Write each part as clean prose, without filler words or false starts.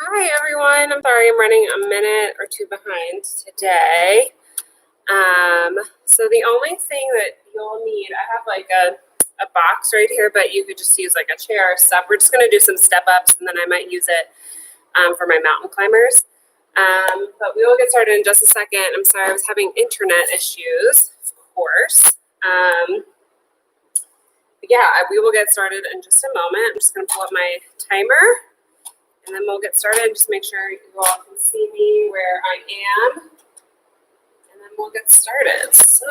Hi everyone, I'm sorry I'm running a minute or two behind today. So the only thing that you'll need, I have like a box right here, but you could just use like a chair or stuff. We're just gonna do some step ups and then I might use it for my mountain climbers. But we will get started in just a second. I'm sorry, I was having internet issues, of course. We will get started in just a moment. I'm just gonna pull up my timer. And then we'll get started and just make sure you all can see me where I am. And then we'll get started. So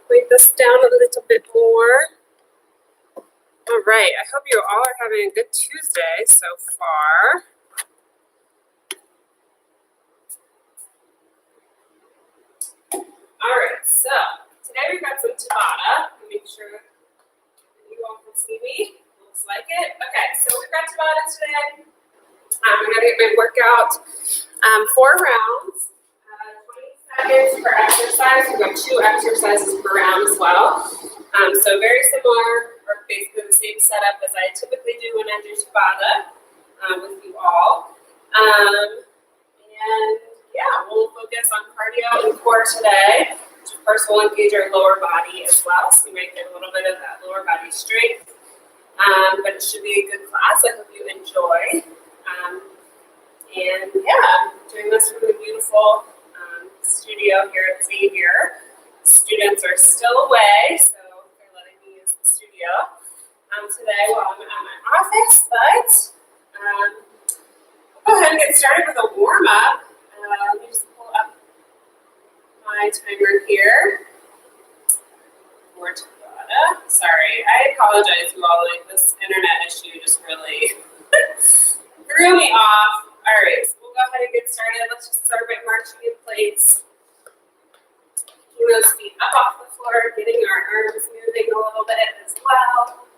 break this down a little bit more. All right, I hope you all are having a good Tuesday so far. All right, so today we've got some Tabata. Make sure you all can see me. Looks like it. Okay, so we've got Tabata today. I'm going to get my workout 4 rounds, 20 seconds per exercise. We've got 2 exercises per round as well. So very similar, or basically the same setup as I typically do when I do Tabata with you all. We'll focus on cardio and core today. First, we'll engage our lower body as well, so you might get a little bit of that lower body strength. But it should be a good class. I hope you enjoy. I'm doing this from the beautiful studio here at Xavier. Students are still away, so they're letting me use the studio today while I'm at my office. But we'll go ahead and get started with a warm-up. Let me just pull up my timer here for Tabata. Sorry, I apologize, you all. Like, this internet issue just really threw me off. All right, so we'll go ahead and get started. Let's just start by marching in place. Keeping those feet up off the floor, getting our arms moving a little bit as well.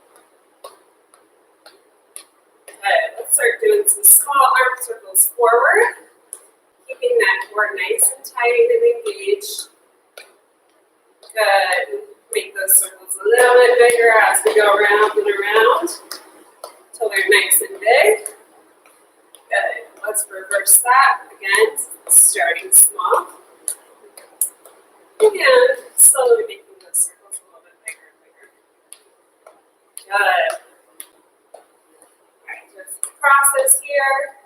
Okay, let's start doing some small arm circles forward. Keeping that core nice and tight and engaged. Good. Make those circles a little bit bigger as we go around and around until they're nice and big. Good. Let's reverse that again, starting small. And slowly making those circles a little bit bigger and bigger. Good. All right, just cross this here.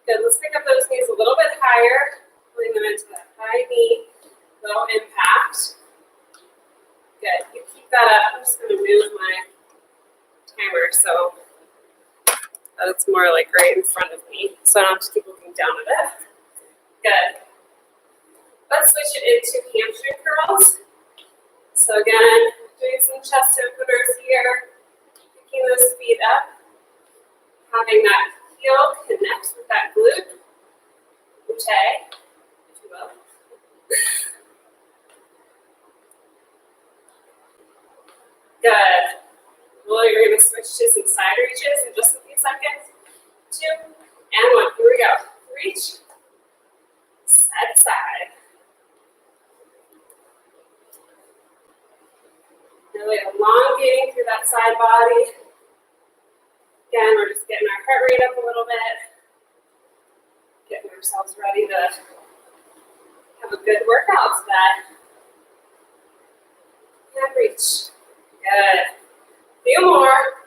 Good. Let's pick up those knees a little bit higher, bring them into that high knee, low impact. Good. You keep that up. I'm just going to move my timer so that it's more like right in front of me, so I don't have to keep looking down at it. Good. Let's switch it into hamstring curls. So again, doing some chest openers here, picking those feet up, having that heel connect with that glute, if you will. Good. Well, you're going to switch to some side reaches in just a few seconds. 2 and 1. Here we go. Reach. Side to side. Really elongating through that side body. Again, we're just getting our heart rate up a little bit. Getting ourselves ready to have a good workout today. And reach. Good. Few more.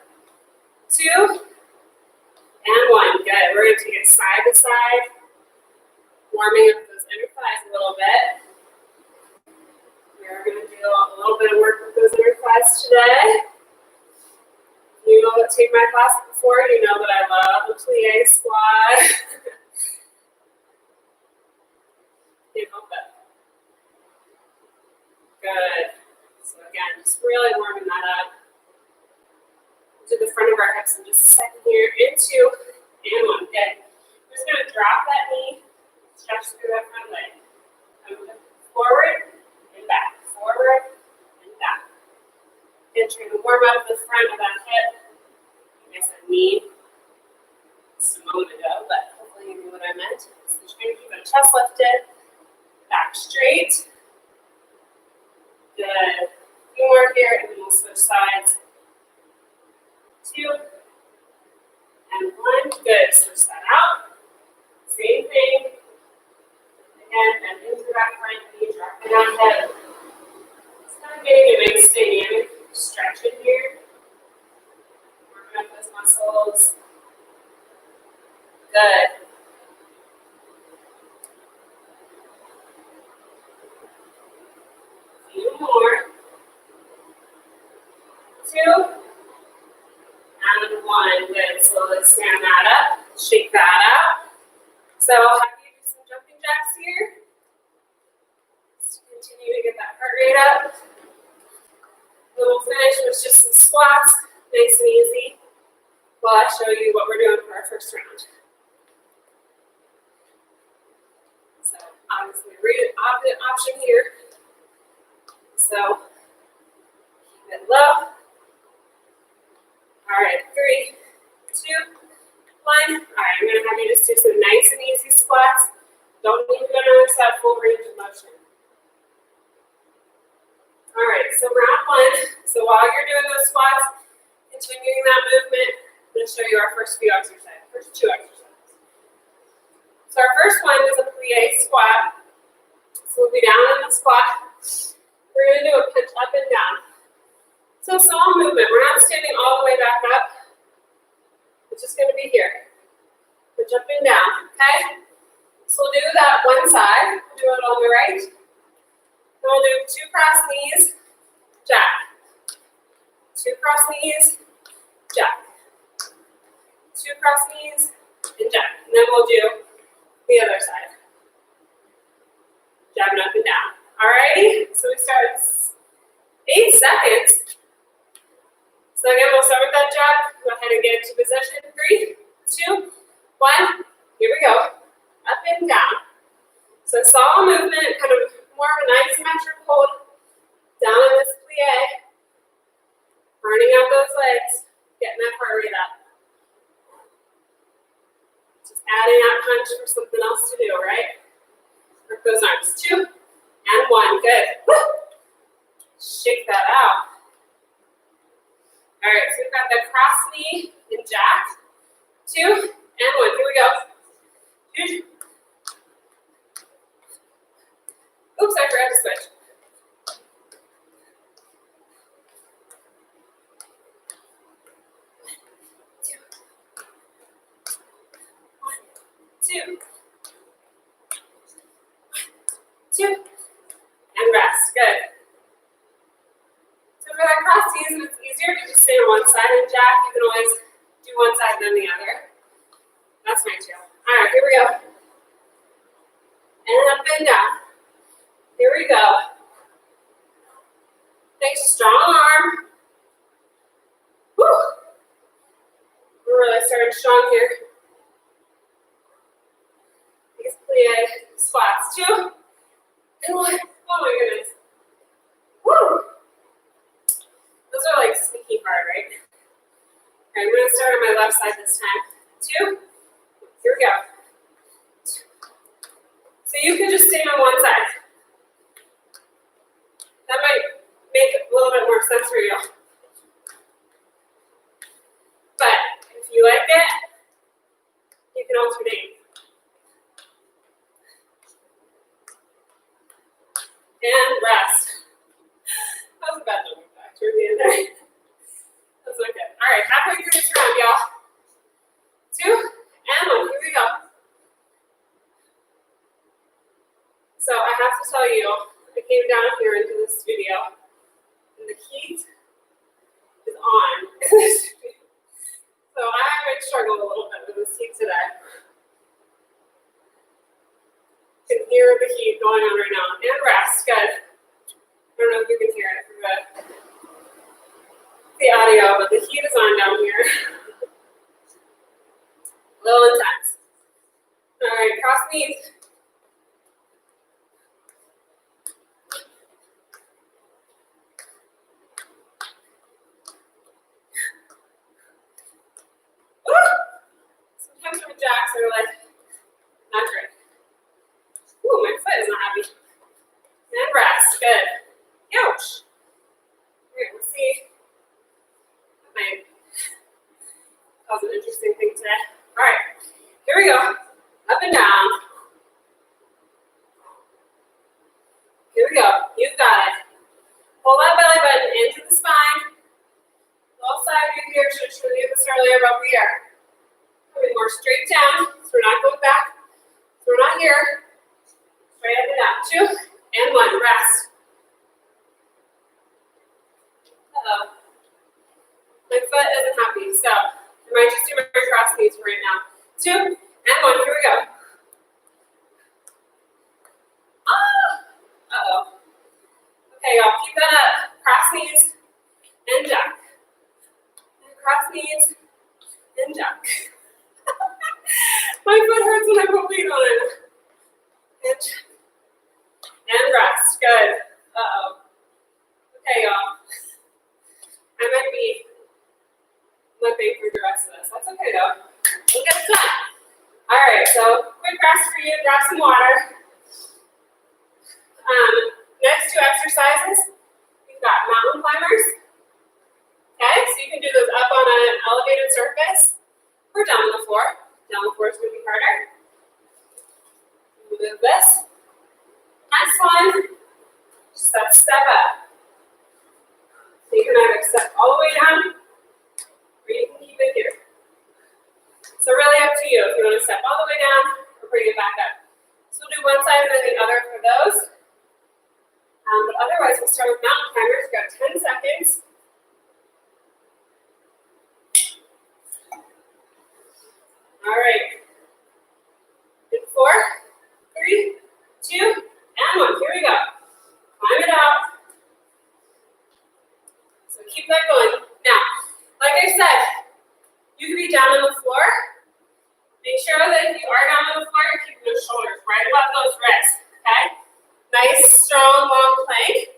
2 and 1. Good. We're going to take it side to side. Warming up those inner thighs a little bit. We're going to do a little bit of work with those inner thighs today. You know that take my class before, you know that I love the plie squat. Can't help it. Good. So again, just really warming that up. To the front of our hips in just a second here. Into and 1. Good. We're just going to drop that knee, stretch through that front leg. Forward and back. Forward and back. And trying to warm up the front of that hip. I said knee just a moment ago, but hopefully you knew what I meant. So trying to keep our chest lifted, back straight. Good. A few more more here, and then we'll switch sides. 2 and 1. Good. Switch that out. Same thing. Again, bend into that front knee, dropping that head. It's kind of getting a nice dynamic stretch in here. Warming up those muscles. Good. A few more. 2 and 1. Good. Slowly stand that up. Shake that out. So I'll have you do some jumping jacks here. Just continue to get that heart rate up. Then we'll finish with just some squats, nice and easy, while I show you what we're doing for our first round. So obviously, option here. So keep it low. All right, 3, 2, 1. All right, I'm going to have you just do some nice and easy squats. Don't need to go down to that full range of motion. All right, so round 1. So while you're doing those squats, continuing that movement, I'm going to show you our first few exercises, first 2 exercises. So our first one is a plie squat. So we'll be down in the squat. We're going to do a pinch up and down. So small movement. We're not standing all the way back up. It's just going to be here. We're jumping down, okay? So we'll do that one side. We'll do it on the right. Then we'll do 2 cross knees, jack. 2 cross knees, jack. 2 cross knees, and jack. And then we'll do the other side. Jabbing up and down. Alrighty? So we start 8 seconds. So again, we'll start with that jab. Go ahead and get into position. 3, 2, 1. Here we go. Up and down. So small movement, kind of more of an isometric hold. Down in this plie. Burning out those legs. Getting that heart rate up. Just adding that punch for something else to do, right? Work those arms. 2 and 1. Good. Woo. Shake that out. All right, so we've got the cross knee and jack. 2 and 1. Here we go. Oops, I forgot to switch. 2, 2, and rest. Good. So for that cross knees, it's easier to just stay on one side and jack. You can always do one side then the other. That's my 2. All right, here we go. And up and down. Here we go. Nice strong arm. Woo. We're really starting strong here. These plie squats. 2 and 1. Oh my goodness. Woo. Those are like sneaky hard, right? All right, I'm going to start on my left side this time. 2. Here we go. So you can just stay on one side. That might make a little bit more sense for you. But if you like it, you can alternate. And rest. That was a bad jumping back toward the end there. That's okay. All right, halfway through this round, y'all. 2 and 1. Here we go. So I have to tell you, I came down here into the studio, and the heat is on. So I might struggle a little bit with this heat today. You can hear the heat going on right now. And rest, good. I don't know if you can hear it through the audio, but the heat is on down here. A little intense. All right, cross knees. Sometimes with jacks are like, not great. Ooh, my foot is not happy. And rest, good. Ouch. Here we this earlier, but we are coming more straight down, so we're not going back, so we're not here. Straight up and down. 2 and 1. Rest. Uh-oh. My foot isn't happy, so I might just do my cross knees right now. 2 and 1. Here we go. Uh-oh. Okay, y'all, keep that up. Cross knees and duck. And cross knees and duck. My foot hurts when I put weight on it. And rest. Good. Uh-oh. Okay, y'all. I might be limping through the rest of this. That's okay, though. We'll get it done. All right, so quick rest for you. Grab some water. Next 2 exercises, we've got mountain climbers. Okay, so you can do those up on an elevated surface or down on the floor. Down on the floor is going to be harder. Move this. Next one, just that step up. So you can either step all the way down, or you can keep it here. So really up to you if you want to step all the way down or bring it back up. So we'll do one side and then the other for those. But otherwise, we'll start with mountain climbers. We've got 10 seconds. All right. In 4, 3, 2, and 1. Here we go. Climb it out. So keep that going. Now, like I said, you can be down on the floor. Make sure that if you are down on the floor, you're keeping those shoulders right above those wrists. Okay? Nice, strong, long plank.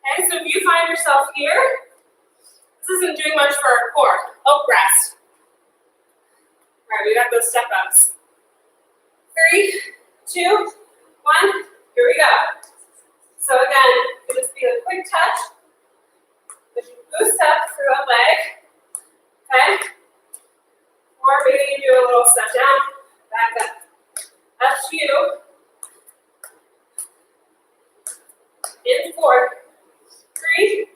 Okay, so if you find yourself here, this isn't doing much for our core. Oh, rest. All right, we got those step ups. 3, 2, 1. Here we go. So again, it'll just be a quick touch. As you boost up through a leg. Okay? Or maybe you do a little step down, back up. Up to you. In 4, 3,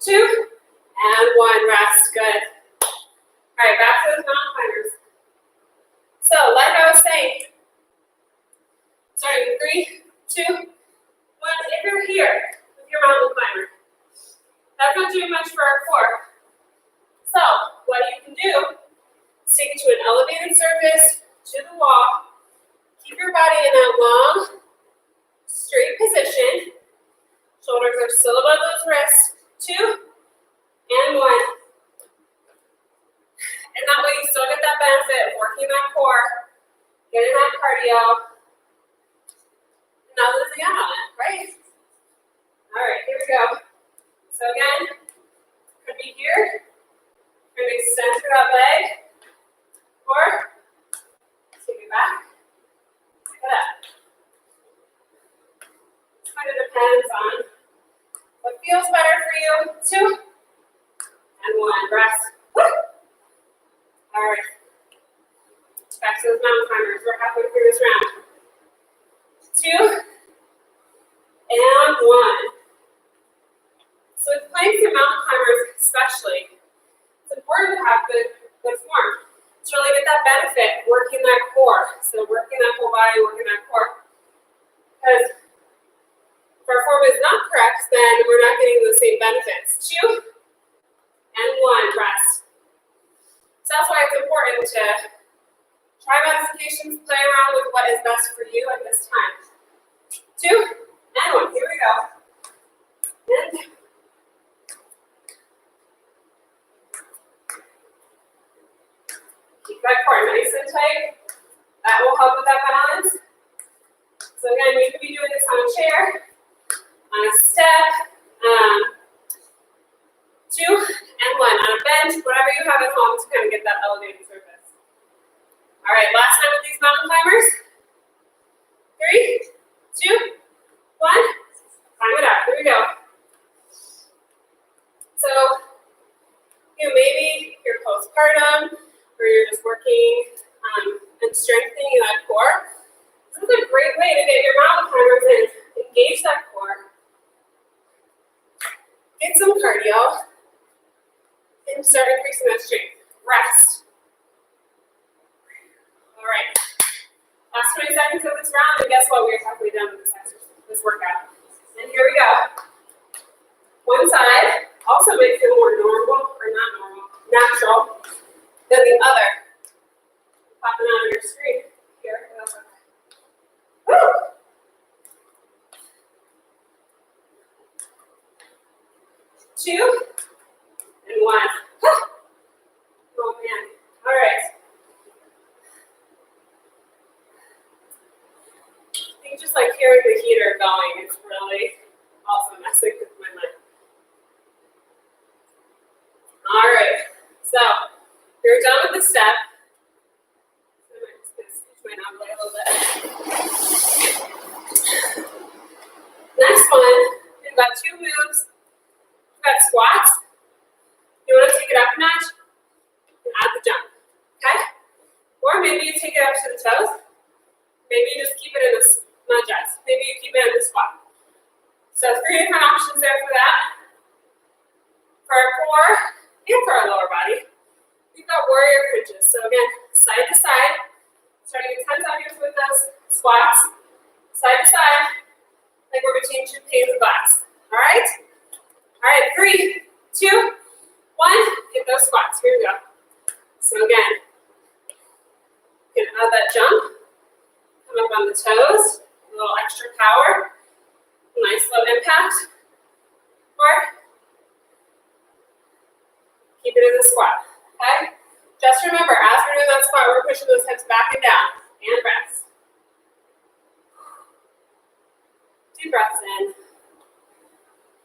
2, and 1. Rest. Good. All right, back to those mountain climbers. So, like I was saying, starting 3, 2, 1. If you're here with your mountain climber, that's not doing much for our core. So, what you can do is take it to an elevated surface, to the wall. Keep your body in that long, straight position. Shoulders are still above those wrists. 2 and 1. And that way you still get that benefit of working that core, getting that cardio, and not losing out on it, right? All right, here we go. So again, could be here. We're going to extend through that leg, or take it back, pick it up. It kind of depends on what feels better for you. 2 and 1. Rest. Woo! All right. Back to those mountain climbers. We're halfway through this round. 2 and 1. So with planks and mountain climbers especially, it's important to have good form to really get that benefit, working that core. So working that whole body, working that core. Because if our form is not correct, then we're not getting the same benefits. 2 and 1. Rest. So that's why it's important to try modifications, play around with what is best for you at this time. 2 and 1. Here we go. And keep that core nice and tight. That will help with that balance. So again, you could be doing this on a chair, on a step, 2 and 1, on a bench, whatever you have at home to kind of get that elevated surface. All right, last time with these mountain climbers. 3, 2, 1. Climb it up. Here we go. So, maybe you're postpartum, or you're just working and strengthening that core. This is a great way to get your mountain climbers in. Engage that core. Get some cardio. And start increasing that strength. rest. All right. Last 20 seconds of this round, and guess what? We're halfway done with this exercise, this workout. And here we go. One side also might feel more normal, or not normal, natural than the other. Popping out on your screen here. Woo! 2 and 1. Oh man. All right. I think just like hearing the heater going is really also messing with my mind. All right. So you're done with the step. I'm just going to scooch my knob a little bit. Next one, we've got 2 moves. We've got squats. You want to take it up a notch and add the jump. Okay? Or maybe you take it up to the toes. Maybe you just keep it in the chest. Maybe you keep it in the squat. So 3 different options there for that. For our core and for our lower body, we've got warrior crunches. So again, side to side, starting at 10 seconds with those squats, side to side, like we're between 2 panes of glass. All right? All right, 3, 2, 1, hit those squats. Here we go. So again, you can add that jump, come up on the toes, a little extra power, nice low impact, or keep it in the squat, okay? Just remember, as we're doing that squat, we're pushing those hips back and down, and rest. Deep breaths in.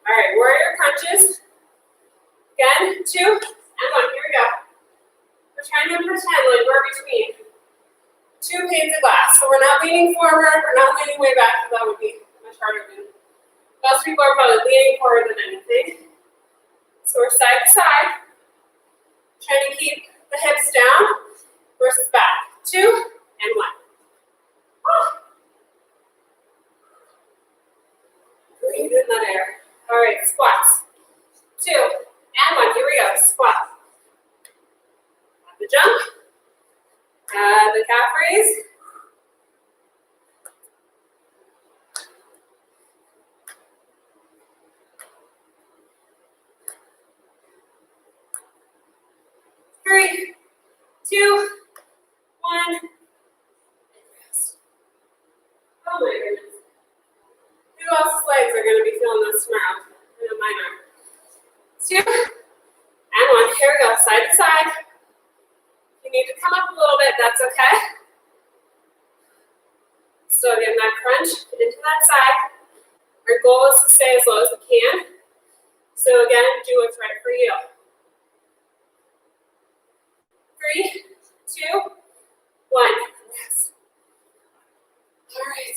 All right, warrior crunches. Again, 2 and 1, here we go. We're trying to pretend like we're between 2 panes of glass. So we're not leaning forward, we're not leaning way back, because that would be much harder than most people are probably leaning forward than anything. So we're side to side, trying to keep the hips down versus back. 2 and 1. Breathe in that air. All right, squats. 2 and 1. Here we go. Squat. Add the jump. Add the calf raise. Three, 2, 1. Rest. Oh my goodness. Who else's legs are going to be feeling this tomorrow? I know mine are. 2 and 1. Here we go. Side to side. You need to come up a little bit. That's okay. So again, that crunch into that side. Our goal is to stay as low as we can. So again, do what's right for you. 3, 2, 1. Rest. All right.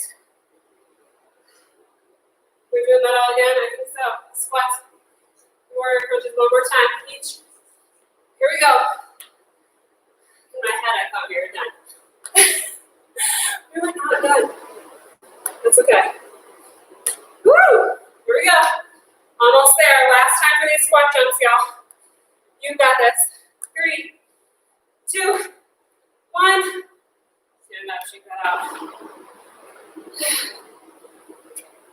We're doing that all again? I think so. Squats. Warrior crunches one more time each. Here we go. In my head, I thought we were done. We were not done. That's okay. Woo! Here we go. Almost there. Last time for these squat jumps, y'all. You got this. 3, 2, 1. Stand up, shake that out.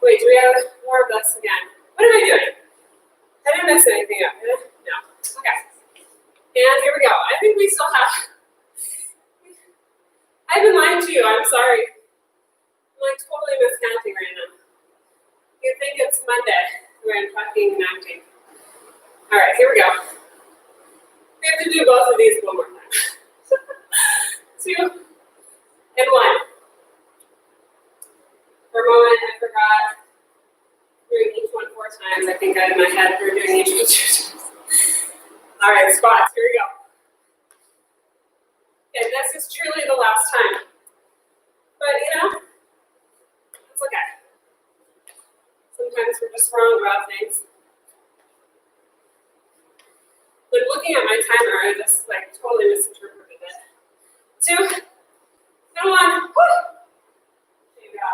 Wait, do we have more of this again? What am I doing? I didn't mess anything up, did I? No. Okay. And here we go. I think we still have. I've been lying to you. I'm sorry. I'm like totally miscounting right now. You think it's Monday when I'm talking and acting. All right, here we go. We have to do both of these one more time. 2 and 1. For a moment, I forgot doing each one 4 times. I think in my head we're doing each one 2 times. All right, squats. Here we go. Okay, this is truly the last time. But you know, it's okay. Sometimes we're just wrong about things. When looking at my timer, I just like totally misinterpreted it. 2 and 1. Woo! There you go.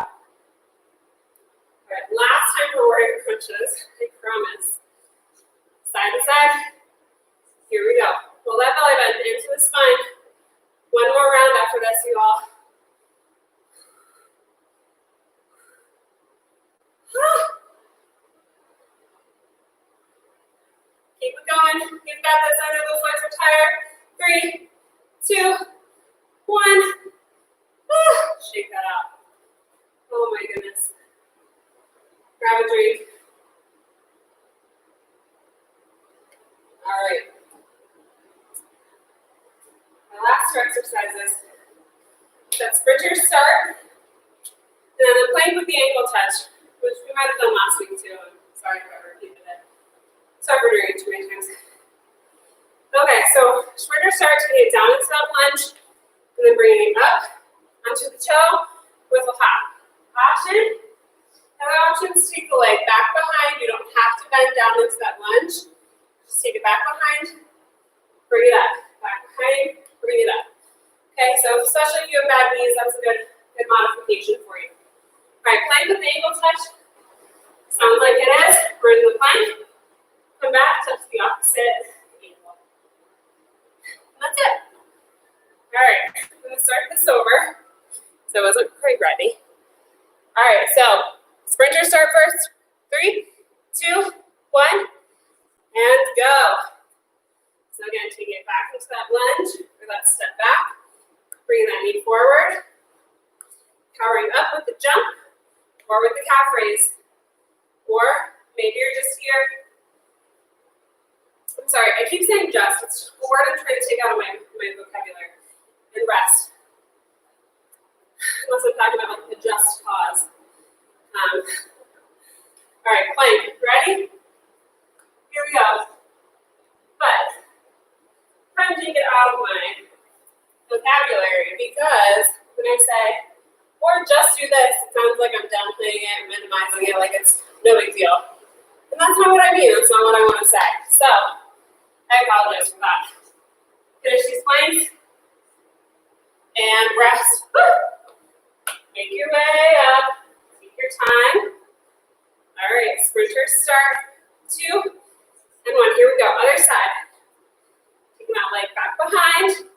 All right, last time for warrior crunches, I promise. Side to side. Here we go. Pull that belly button in Keep it going. You've got this. I know those legs are tired. 3, 2, 1. Shake that out. Oh my goodness. Grab a drink. All right. My last two exercises. That sprinter start, and then a plank with the ankle touch, which we might have done last week too. I'm sorry if I repeated it. Sorry for doing it too many times. Okay, so sprinter start, taking it down into that lunge, and then bringing it up onto the toe with a hop. Option. Other option is to take the leg back behind. You don't have to bend down into that lunge. Just take it back behind, bring it up. Back behind, bring it up. Okay, so especially if you have bad knees, that's a good modification for you. All right, plank with the ankle touch. Sounds like it is. We're in the plank. Come back, touch the opposite ankle. And that's it. All right, I'm going to start this over. So I wasn't quite ready. All right, so sprinter start first. 3, 2, 1, and go. So again, take it back into that lunge, or that step back. Bring that knee forward. Powering up with the jump, or with the calf raise. Or maybe you're just here. I'm sorry, I keep saying just. It's a word I'm trying to take out of my vocabulary. And rest. Unless I'm talking about like the just cause. All right, plank. Ready? Here we go. But I'm trying to take it out of my vocabulary because when I say, or just do this, it sounds like I'm downplaying it and minimizing it like it's no big deal. And that's not what I mean. That's not what I want to say. So, I apologize for that. Finish these planks. And rest. Make your way up. Take your time. All right, sprinters start. 2 and 1. Here we go. Other side. Taking that leg back behind.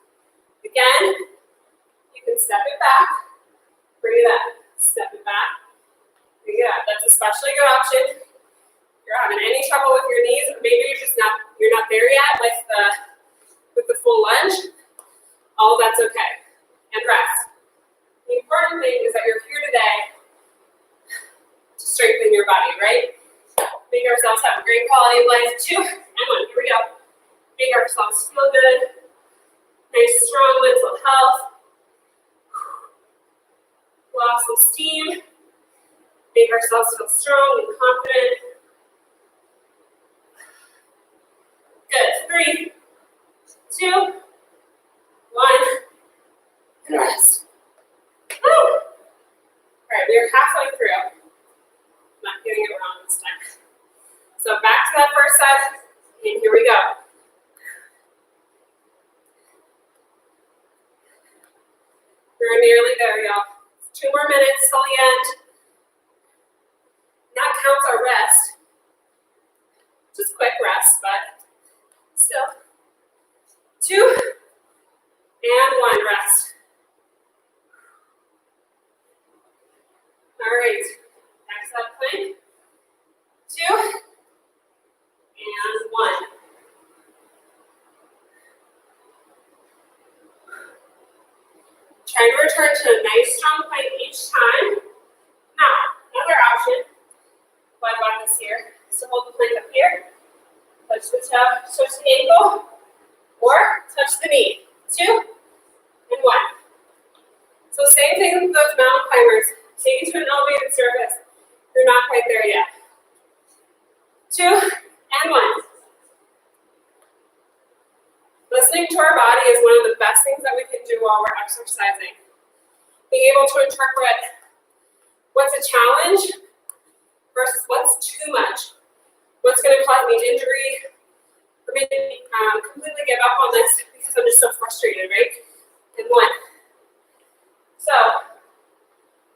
Again, you can step it back. Bring it up. Step it back. Bring it up. That's especially a good option. If you're having any trouble with your knees, or maybe you're not there yet with the full lunge. All that's okay. And rest. The important thing is that you're here today to strengthen your body, right? Make ourselves have a great quality of life. 2 and 1. Here we go. Make ourselves feel good. Nice, strong mental health. Blow off some steam. Make ourselves feel strong and confident. Good. 3, 2, 1. And rest. Woo! All right, we are halfway through. I'm not getting it wrong this time. So back to that first side, and here we go. We're nearly there, y'all. 2 more minutes till the end. That counts our rest. Just quick rest, but still. 2 and 1, rest. All right, back to that plank. 2 and 1. Try to return to a nice strong plank each time. Now, another option, well, I've got this here, is to hold the plank up here, touch the toe, touch the ankle, or touch the knee. 2 and 1. So same thing with those mountain climbers. Take it to an elevated surface. You're not quite there yet. 2 and 1. Listening to our body is one of the best things that we can do while we're exercising. Being able to interpret what's a challenge versus what's too much. What's going to cause me injury, or maybe completely give up on this because I'm just so frustrated, right? And 1. So,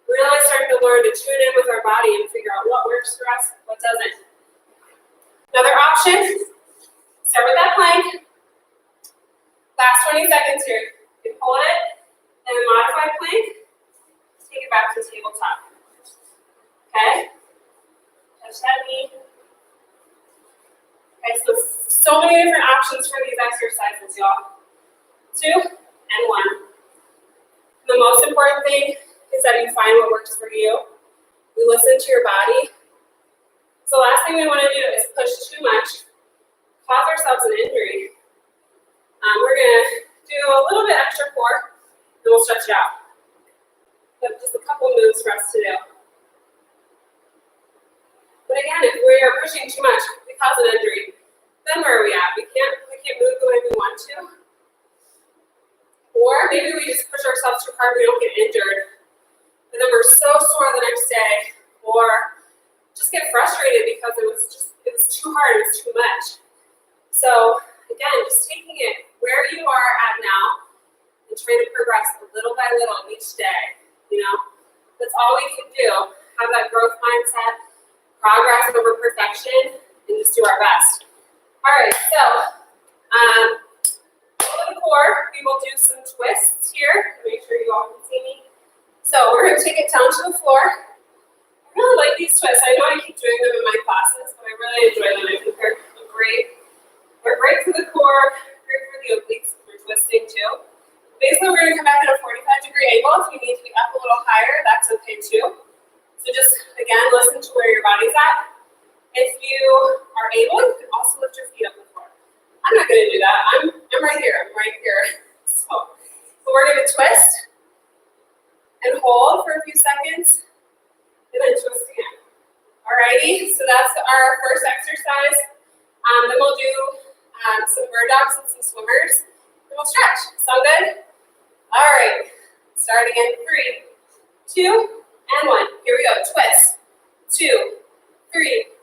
really starting to learn to tune in with our body and figure out what works for us, what doesn't. Another option, start with that plank. Last 20 seconds here. You can hold it, and then modified plank, take it back to tabletop. Okay? Touch that knee. Okay, so So many different options for these exercises, y'all. 2 and 1. The most important thing is that you find what works for you. You listen to your body. So the last thing we want to do is push too much, cause ourselves an injury. We're going to do a little bit extra core, then we'll stretch it out. But just a couple moves for us to do. But again, if we are pushing too much, we cause an injury. Then where are we at? We can't move the way we want to. Or maybe we just push ourselves too hard, we don't get injured. And then we're so sore the next day. Or just get frustrated because it was too hard, it was too much. So again, just taking it where you are at now and trying to progress little by little each day. You know, that's all we can do. Have that growth mindset, progress over perfection, and just do our best. All right, so for the core, we will do some twists here. Make sure you all can see me. So we're going to take it down to the floor. I really like these twists. I know I keep doing them in my classes, but I really enjoy them. I think they're great. They're great for the core, great for the obliques for twisting too. Basically, we're going to come back at a 45-degree angle. If you need to be up a little higher, that's okay too. So just, again, listen to where your body's at. If you are able, you can also lift your feet up the floor. I'm not going to do that. I'm right here. I'm right here. So we're going to twist and hold for a few seconds, and then twist again. Alrighty, so that's our first exercise. Then we'll do some bird dogs and some swimmers. Then we'll stretch. Sound good? All right. Start again. 3, 2, and 1. Here we go. Twist. 2, 3,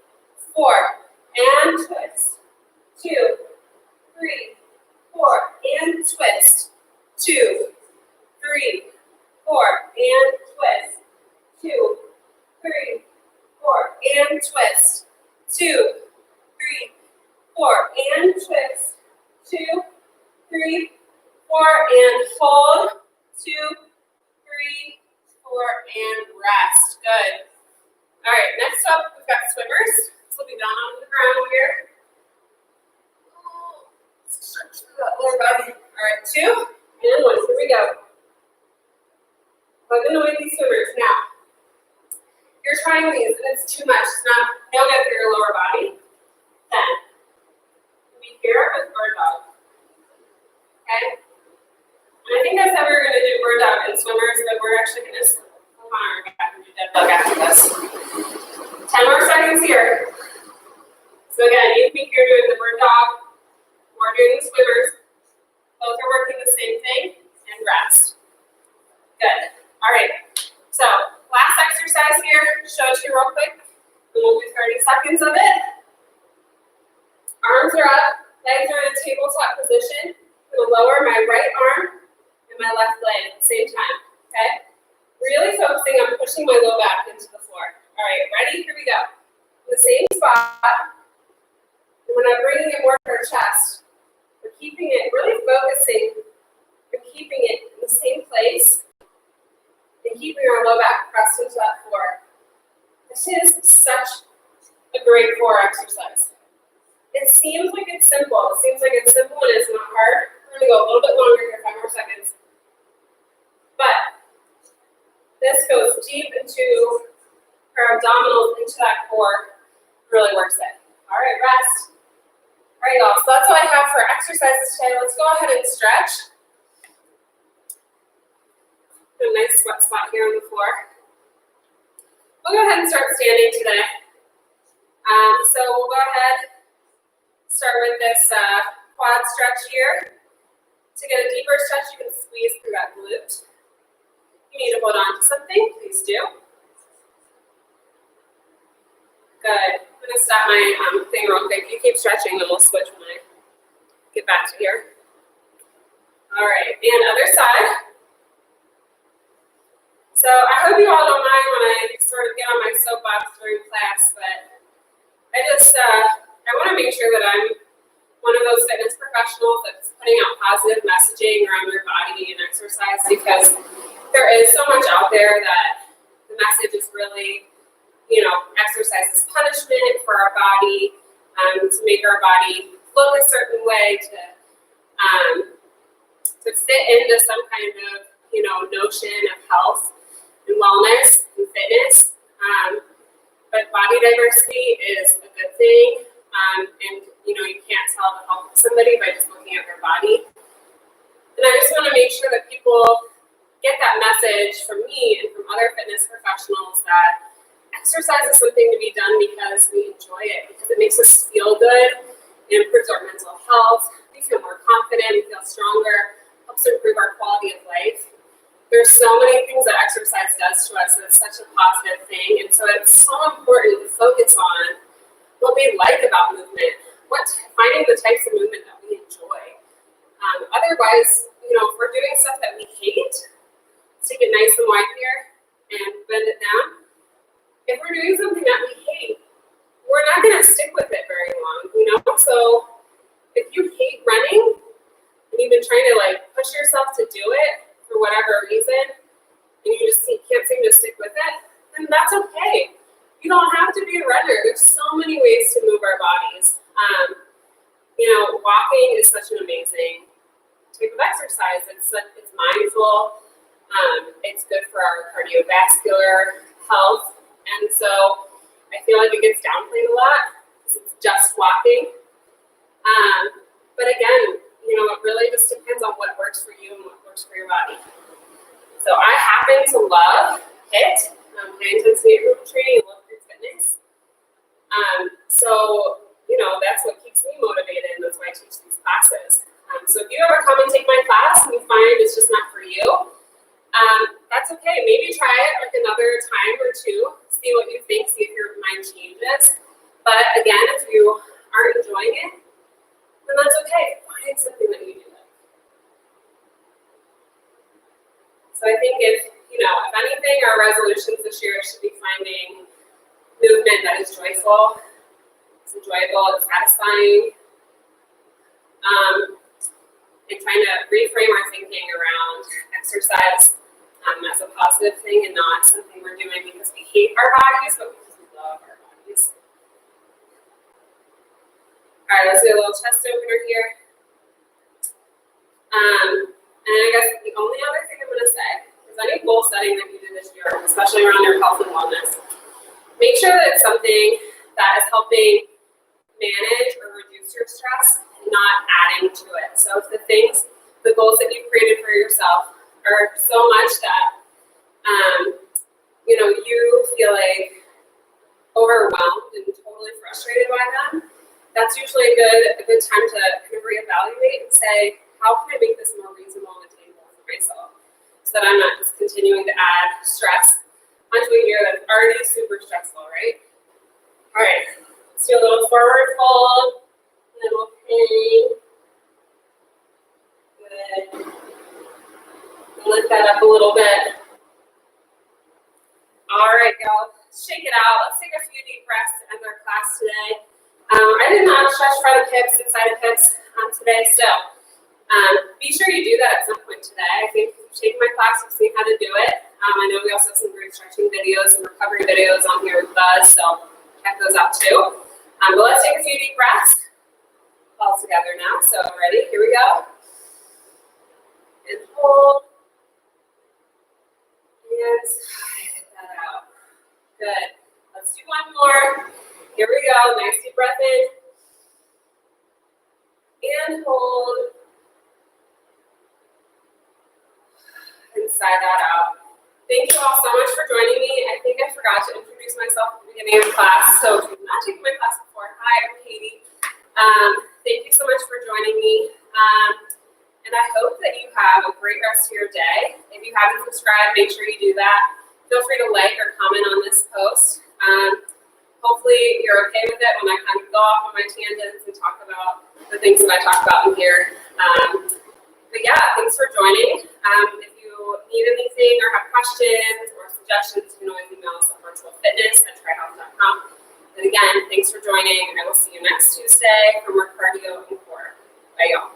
4, and twist. 2, 3, 4, and twist. 2, 3, 4, and twist. 2, 3, 4, and twist. 2, 3, 4, and twist. 2, 3, 4, and hold. 2, 3, 4, and rest. Good. All right, next up, we've got swimmers. This will be down on the ground here. Stretch through that lower body. All right, 2, and 1. Here we go. Plug in away these swimmers. Now, you're trying these, and it's too much. It's not no good for your lower body. Then, be here with bird dog. Okay? And I think I said we were going to do bird dog and swimmers, but we're actually going to flip on our back and do dead bug after this. 10 more seconds here. So again, you can be here doing the bird dog or doing the swimmers. Both are working the same thing, and rest. Good. All right. So last exercise here, show it to you real quick. And we'll do 30 seconds of it. Arms are up, legs are in a tabletop position. I'm going to lower my right arm and my left leg at the same time. Okay? Really focusing on pushing my low back into the floor. All right, ready? Here we go. In the same spot. And when I'm bringing it more to our chest, we're keeping it, really focusing. We're keeping it in the same place. And keeping our low back pressed into that floor. This is such a great core exercise. It seems like it's simple. It seems like it's simple and it's not hard. We're going to go a little bit longer here, 5 more seconds. But this goes deep into our abdominals, into that core. Really works it. All right, rest. All right, y'all. So that's all I have for exercises today. Let's go ahead and stretch. A nice sweat spot here on the floor. We'll go ahead and start standing today. So we'll go ahead, start with this quad stretch here. To get a deeper stretch, you can squeeze through that glute. If you need to hold on to something, please do. Good. I'm going to stop my thing real quick. You keep stretching, then we'll switch when I get back to here. All right, and other side. So I hope you all don't mind when I sort of get on my soapbox during class, but I want to make sure that I'm one of those fitness professionals that's putting out positive messaging around your body and exercise, because there is so much out there that the message is really, exercise is punishment for our body, to make our body look a certain way to fit into some kind of, notion of health and wellness and fitness. But body diversity is a good thing. And, you can't tell the health of somebody by just looking at their body. And I just want to make sure that people get that message from me and from other fitness professionals that exercise is something to be done because we enjoy it, because it makes us feel good, it improves our mental health, we feel more confident, we feel stronger, helps improve our quality of life. There's so many things that exercise does to us, and it's such a positive thing. And so it's so important to focus on what we like about movement, finding the types of movement that we enjoy. Otherwise, if we're doing stuff that we hate, take it nice and wide here and bend it down. If we're doing something that we hate, we're not going to stick with it very long, So if you hate running and you've been trying to push yourself to do it for whatever reason, and you just can't seem to stick with it, then that's okay. You don't have to be a runner. There's so many ways to move our bodies. Walking is such an amazing type of exercise. It's mindful. It's good for our cardiovascular health. And so I feel like it gets downplayed a lot because it's just walking. But again, it really just depends on what works for you and what works for your body. So I happen to love HIIT, high intensity interval training, and love group fitness. So that's what keeps me motivated, and that's why I teach these classes. So if you ever come and take my class and you find it's just not for you, that's okay. Maybe try it another time or two, see what you think, see if your mind changes. But again, if you aren't enjoying it, then that's okay. Find something that you do like. So I think if anything, our resolutions this year should be finding movement that is joyful, it's enjoyable, it's satisfying, and trying to reframe our thinking around exercise as a positive thing and not something we're doing because we hate our bodies, but because we love our bodies. All right, let's do a little chest opener here. And I guess the only other thing I'm going to say is any goal setting that you do this year, especially around your health and wellness, make sure that it's something that is helping manage or reduce your stress and not adding to it. So if the goals that you've created for yourself are so much that, you feel overwhelmed and totally frustrated by them, that's usually a good time to kind of reevaluate and say, how can I make this more reasonable and attainable for myself so that I'm not just continuing to add stress onto a year that's already super stressful, right? All right, let's do a little forward fold, little pain. Good. Lift that up a little bit. All right, y'all, shake it out. Let's take a few deep breaths to end our class today. I did not stretch front of hips and side of hips today, so be sure you do that at some point today. I think if you've taken my class, you've seen how to do it. I know we also have some great stretching videos and recovery videos on here with us, so check those out too. But let's take a few deep breaths all together now. So ready? Here we go. And hold. And get that out. Good. Let's do one more. Here we go. Nice deep breath in. And hold. And sigh that out. Thank you all so much for joining me. I think I forgot to introduce myself at the beginning of the class. So if you've not taken my class before, hi, I'm Katie. Thank you so much for joining me. And I hope that you have a great rest of your day. If you haven't subscribed, make sure you do that. Feel free to like or comment on this post. Hopefully you're okay with it when I kind of go off on my tangents and talk about the things that I talk about in here. But yeah, thanks for joining. If you need anything or have questions or suggestions, you can always email us at virtualfitness@tryhealth.com. And again, thanks for joining. I will see you next Tuesday for more cardio and core. Bye, y'all.